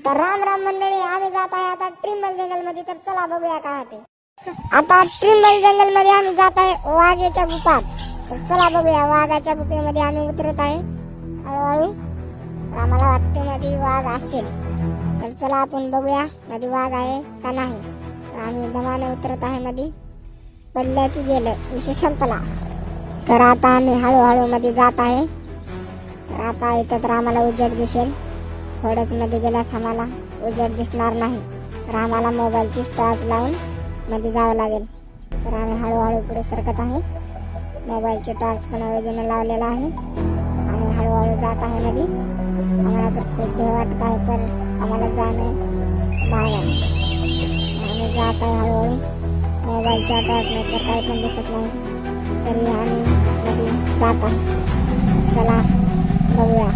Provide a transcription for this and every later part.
तर राम राम मंडळी, आम्ही जात आहे आता ट्रिम्बल जंगल मध्ये. तर चला बघूया काय होते. आता ट्रिम्बल जंगल मध्ये आम्ही जात आहे वाघाच्या गुफात. तर चला बघूया, वाघाच्या गुफेमध्ये आम्ही उतरत आहे हळूहळू. आम्हाला वाटते मध्ये वाघ असेल, तर चला आपण बघूया मध्ये वाघ आहे का नाही. तर आम्ही दमाने उतरत आहे मध्ये. पडलं की गेलं, विषय संपला. तर आता आम्ही हळूहळू मध्ये जात आहे. तर आता इथं तर आम्हाला उजेड दिसेल. थोडंच मध्ये गेल्यास आम्हाला उजेड दिसणार नाही, तर आम्हाला मोबाईलची टॉर्च लावून मध्ये जावं लागेल. तर आम्ही हळूहळू पुढे सरकत आहे. मोबाईलची टॉर्च पण बाजूने लावलेला आहे. आम्ही हळूहळू जात आहे मध्ये. आम्हाला तर खूप भीती वाटत आहे, पण आम्हाला जाणं भाग आहे. आम्ही जात आहे हळूहळू. मोबाईलच्या टॉर्चने तर काही पण दिसत नाही, तरी आम्ही मध्ये जात आहे. चला बघूया.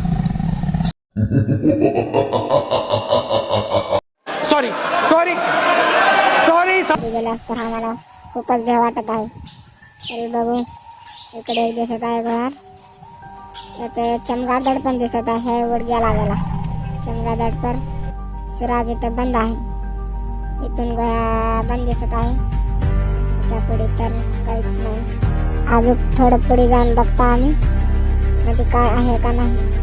सॉरी सॉरी सॉरी गेल्यास तर आम्हाला खूपच भीती वाटत आहे. तरी बघू, इकडे एक दिसत आहे घर. इथे चमगादड़ पण दिसत आहे. उडग्या लागला चमगादड़ पर सुराग इथं बंद आहे. इथून गोया बंद दिसत आहे. त्याच्या पुढे तर काहीच नाही. अजून थोडं पुढे जाऊन बघता आम्ही मध्ये काय आहे का नाही.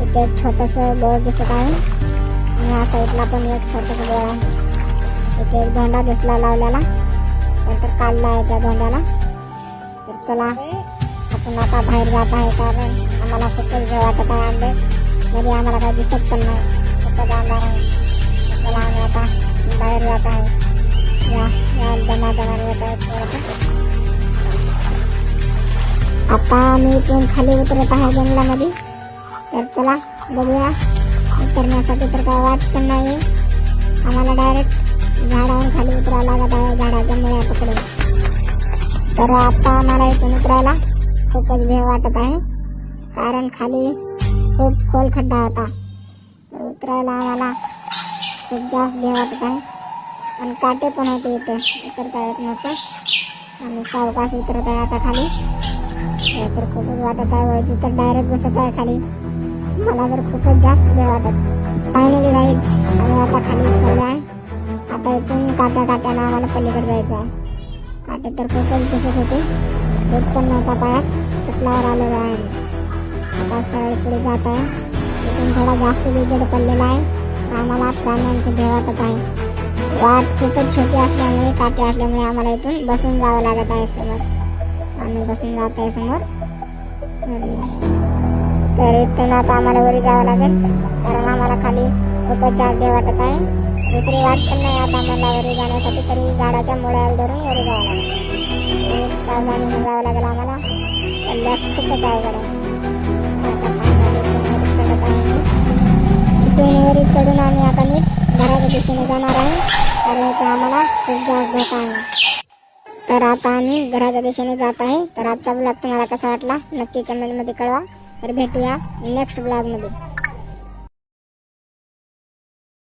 इथे एक छोटस बोळ दिसत आहे. आणि ह्या साईडला पण एक छोटस बोळ आहे. इथे एक धोंडा दिसला लावलेला, नंतर काढला आहे त्या धोंड्याला. तर चला आपण आता बाहेर जात आहे, कारण आम्हाला खूपच भीती वाटत आहे. मध्ये आम्हाला काही दिसत पण नाही, खूपच अंधार आहे. चला आम्ही आता बाहेर जात आहे. या दमादमाने येत आहेत. आता आम्ही इथून खाली उतरत आहे जंगलामध्ये. तर चला बघूया. उतरण्यासाठी तर काय वाट पण नाही, आम्हाला डायरेक्ट झाडावरून खाली उतरायला लागत आहे, झाडाच्या मुळ्या पकडून. तर आता आम्हाला इथून उतरायला खूपच भीती वाटत आहे, कारण खाली खूप खोल खड्डा होता. तर उतरायला आम्हाला खूप जास्त भीती वाटत आहे. आणि काटे पण होते, इथे उतरता येत नव्हतं. आम्ही सावकाश उतरत आहे आता खाली. तर खूपच वाटत आहे, वैजू तर डायरेक्ट बसत आहे खाली. मला तर खूपच जास्त भीती वाटत. फायनली गाईज आम्ही आता खाली उतरलो आहे. आता इथून काट्यानं आम्हाला पलीकडे जायचं आहे. काटे तर खूपच दिसत होते, दूध पण नव्हता पायात. चपलावर आलेलो आहे. आता सरळ पुढे जात आहे. इथून थोडा जास्त उजेड पडलेला आहे. आम्हाला प्राण्यांचं भीती वाटत आहे. वाट खूपच छोटी असल्यामुळे, काटे असल्यामुळे आम्हाला इथून बसून जावं लागत आहे समोर. आम्ही बसून जात आहे समोर. तर इथून आता आम्हाला वरी जावं लागेल, कारण आम्हाला खाली खूपच जास्त भीती वाटत आहे. दुसरी वाट पण नाही आता आम्हाला वरी जाण्यासाठी, तरी झाडाच्या मुळ्याला धरून वरी जावं लागेल. खूप सावधानीने जावं लागेल आम्हाला, पडल्यास खूपच अवघड आहे. आता वरी चढत आहे. इथून वरी चढून आम्ही आता नीट घराच्या दिशेने जाणार आहे, कारण इथे आम्हाला खूप जास्त धोका आहे. तर आता आम्ही घराच्या दिशेने जात आहे. तर आजचा ब्लॉग तुम्हाला कसा वाटला नक्की कमेंटमध्ये कळवा. तर भेटूया नेक्स्ट ब्लॉगमध्ये.